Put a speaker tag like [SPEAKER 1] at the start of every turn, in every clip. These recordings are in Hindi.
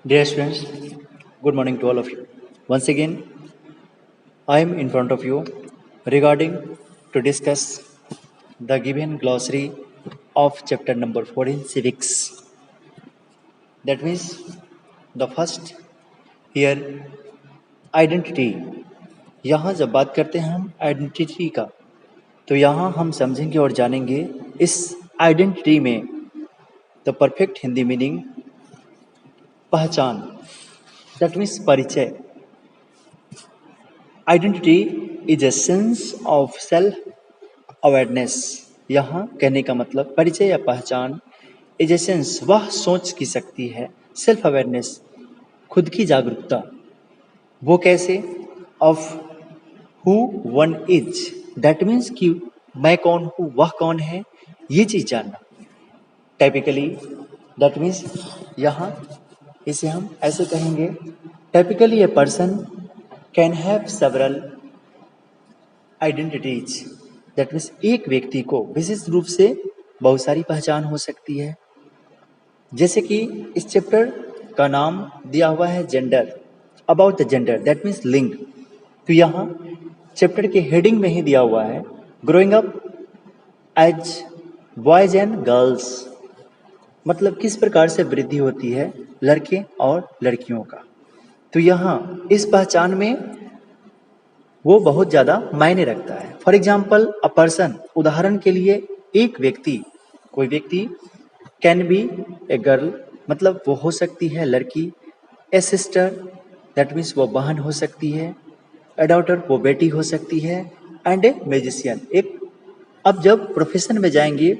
[SPEAKER 1] Dear students, good morning to all of you. Once again, I am in front of you regarding to discuss the given glossary of chapter number 14 civics. That means the first here identity. यहाँ जब बात करते हैं हम आइडेंटिटी का, तो यहाँ हम समझेंगे और जानेंगे इस आइडेंटिटी में द परफेक्ट हिंदी मीनिंग पहचान, दैट मीन्स परिचय. Identity is a sense of self awareness. यहाँ कहने का मतलब परिचय या पहचान इज ए सेंस वह सोच की सकती है, सेल्फ अवेयरनेस खुद की जागरूकता. वो कैसे? Of who one is, that means कि मैं कौन हूँ, वह कौन है, ये चीज जानना. टाइपिकली दैट मीन्स यहाँ इसे हम ऐसे कहेंगे, typically a person can have several identities. That means एक व्यक्ति को विशेष रूप से बहुत सारी पहचान हो सकती है. जैसे कि इस चैप्टर का नाम दिया हुआ है gender, about the gender, that means लिंग. तो यहाँ चैप्टर के हेडिंग में ही दिया हुआ है growing up as boys and girls, मतलब किस प्रकार से वृद्धि होती है लड़के और लड़कियों का. तो यहाँ इस पहचान में वो बहुत ज़्यादा मायने रखता है. फॉर एग्जाम्पल अ पर्सन, उदाहरण के लिए एक व्यक्ति, कोई व्यक्ति कैन बी ए गर्ल, मतलब वो हो सकती है लड़की. ए सिस्टर, दैट मीन्स वो बहन हो सकती है. ए डॉटर, वो बेटी हो सकती है. एंड ए म्यूजिशियन, एक, अब जब प्रोफेशन में जाएंगे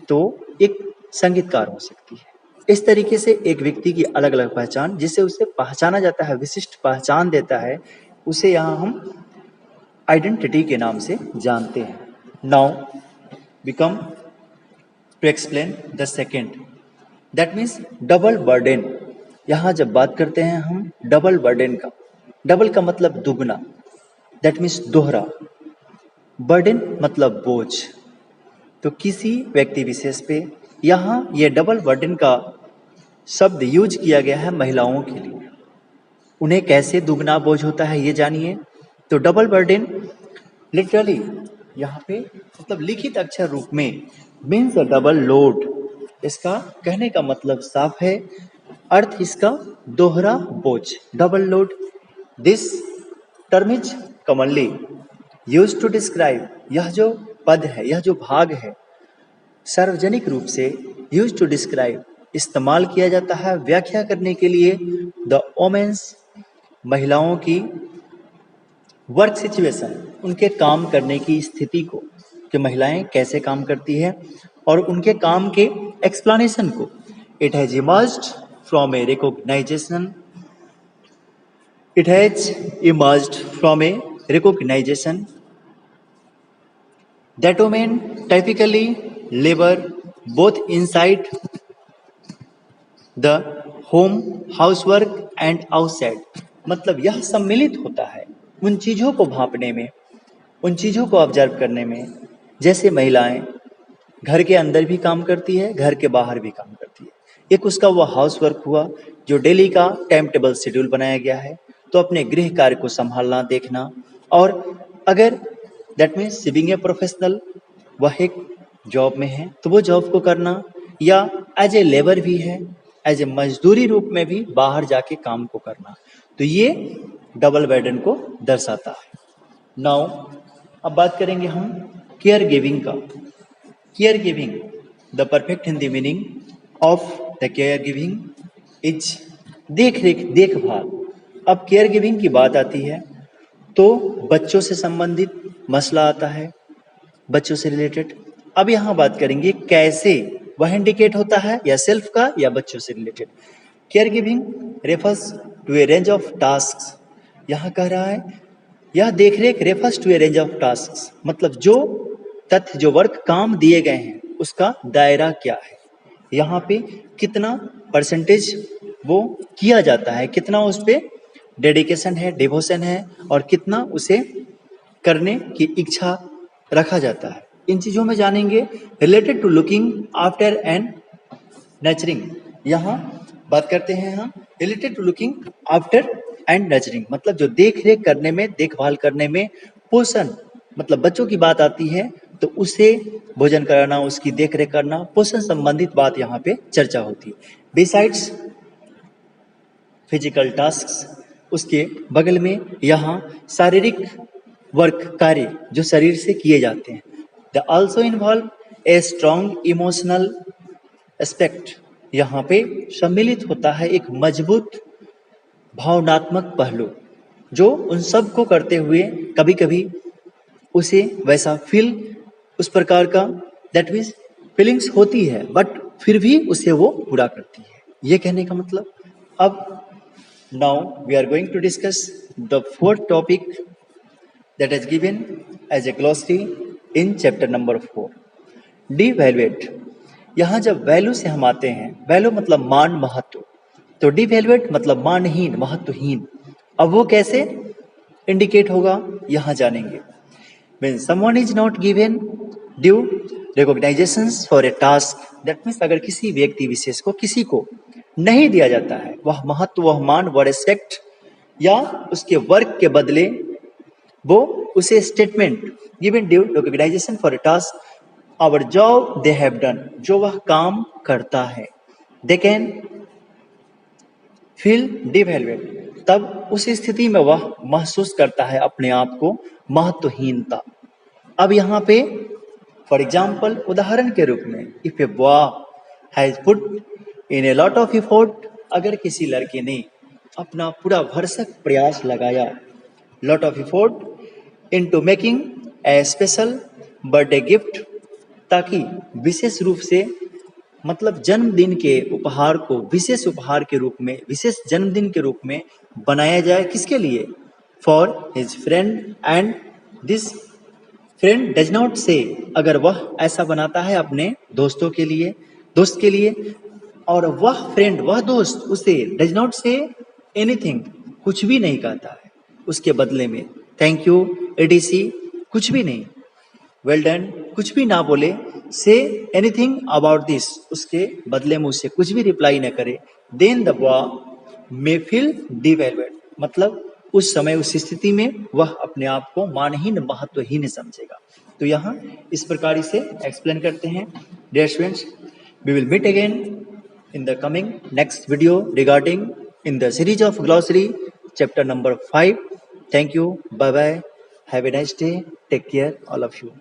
[SPEAKER 1] तो एक संगीतकार हो सकती है. इस तरीके से एक व्यक्ति की अलग अलग पहचान, जिससे उसे पहचाना जाता है, विशिष्ट पहचान देता है, उसे यहाँ हम आइडेंटिटी के नाम से जानते हैं. Now we come to explain the second, that means double burden. यहाँ जब बात करते हैं हम डबल बर्डन का, डबल का मतलब दुगना, दैट मीन्स दोहरा. बर्डन मतलब बोझ. तो किसी व्यक्ति विशेष पे यहाँ ये डबल बर्डन का शब्द यूज किया गया है महिलाओं के लिए. उन्हें कैसे दुगना बोझ होता है ये जानिए. तो डबल बर्डन लिटरली यहाँ पे मतलब लिखित अक्षर रूप में मीन्स अ डबल लोड. इसका कहने का मतलब साफ है, अर्थ इसका दोहरा बोझ, double load. This term is commonly use to describe, यह जो पद है, यह जो भाग है, सार्वजनिक रूप से यूज टू डिस्क्राइब इस्तेमाल किया जाता है व्याख्या करने के लिए द वोमेन्स, महिलाओं की वर्क सिचुएशन, उनके काम करने की स्थिति को, कि महिलाएं कैसे काम करती है और उनके काम के एक्सप्लेनेशन को. It has emerged from a recognisation, it has emerged from a recognisation that women typically labor both inside the home housework and outside. मतलब यह सम्मिलित होता है उन चीज़ों को भांपने में, उन चीज़ों को ऑब्जर्व करने में, जैसे महिलाएं घर के अंदर भी काम करती है, घर के बाहर भी काम करती है. एक उसका वो हाउस वर्क हुआ जो डेली का टाइम टेबल शेड्यूल बनाया गया है, तो अपने गृह कार्य को संभालना, देखना. और अगर that means being a professional, वह एक जॉब में है तो वो जॉब को करना, या एज ए लेबर भी है, एज ए मजदूरी रूप में भी बाहर जाके काम को करना. तो ये डबल बर्डन को दर्शाता है. नाउ अब बात करेंगे हम केयर गिविंग का. Care giving, the perfect Hindi meaning of the care giving is देख रेख, देखभाल. अब केयर गिविंग की बात आती है तो बच्चों से संबंधित मसला आता है, बच्चों से रिलेटेड. अब यहाँ बात करेंगे कैसे वह इंडिकेट होता है, या सेल्फ का या बच्चों से related. Care giving refers to a range of task. यहाँ कह रहा है यह देखरेख refers to a range of task, मतलब जो तथ्य, जो वर्क, काम दिए गए हैं उसका दायरा क्या है, यहाँ पे कितना परसेंटेज वो किया जाता है, कितना उस पर डेडिकेशन है, डिवोशन है, और कितना उसे करने की इच्छा रखा जाता है. इन चीज़ों में जानेंगे. Related to looking after and nurturing, यहाँ बात करते हैं हम related to looking after and nurturing, मतलब जो देख रेख करने में, देखभाल करने में, पोषण मतलब बच्चों की बात आती है तो उसे भोजन कराना, उसकी देख रेख करना, पोषण संबंधित बात यहाँ पे चर्चा होती है। बिसाइड्स फिजिकल टास्क्स, उसके बगल में यहाँ शारीरिक वर्क, कार्य जो शरीर से किए जाते हैं। The also involve a strong emotional aspect, यहाँ पे सम्मिलित होता है एक मजबूत भावनात्मक पहलू, जो उन सब को करते हुए कभी कभी उसे वैसा फील, उस प्रकार का दैट मीन्स फीलिंग्स होती है, बट फिर भी उसे वो पूरा करती है, ये कहने का मतलब। अब now we are going to discuss the fourth topic that is given as a glossary in chapter number 4, डिवैल्यूएट। यहाँ जब वैल्यू से हम आते हैं, वैल्यू मतलब मान, महत्व, तो डिवैल्यूएट मतलब मानहीन, महत्वहीन। अब वो कैसे इंडिकेट होगा यहाँ जानेंगे। When someone is not given due recognitions for a task, that means अगर किसी व्यक्ति विशेष को, किसी को नहीं दिया जाता है वह महत्व, वह मान, वह रिस्पेक्ट, या उसके वर्क के बदले वो उसे statement given due recognisation for a task our job they have done, जो वह काम करता है, दे कैन फील डिवैल्यूएट, तब उस स्थिति में वह महसूस करता है अपने आप को महत्वहीनता। अब यहाँ पे फॉर एग्जाम्पल उदाहरण के रूप में, if a boy has put in a lot of effort, अगर किसी लड़के ने अपना पूरा भरसक प्रयास लगाया, lot of effort into making a special birthday gift, ताकि विशेष रूप से मतलब जन्मदिन के उपहार को विशेष उपहार के रूप में, विशेष जन्मदिन के रूप में बनाया जाए, किसके लिए, for his friend, and this friend does not से, अगर वह ऐसा बनाता है अपने दोस्तों के लिए, दोस्त के लिए, और वह फ्रेंड, वह दोस्त उसे डज नॉट से एनीथिंग, कुछ भी नहीं कहता है उसके बदले में, थैंक यू एडीसी कुछ भी नहीं, वेल डन कुछ भी ना बोले, से एनीथिंग अबाउट दिस, उसके बदले में उसे कुछ भी रिप्लाई न करे, then the boy may feel devaluate, मतलब उस समय, उस स्थिति में वह अपने आप को मानहीन, महत्वहीन समझेगा। तो यहाँ इस प्रकार से एक्सप्लेन करते हैं। Dear students, we will meet again in the coming next video regarding in the series of glossary chapter number 5. Thank you. Bye bye. Have a nice day. Take care, all of you.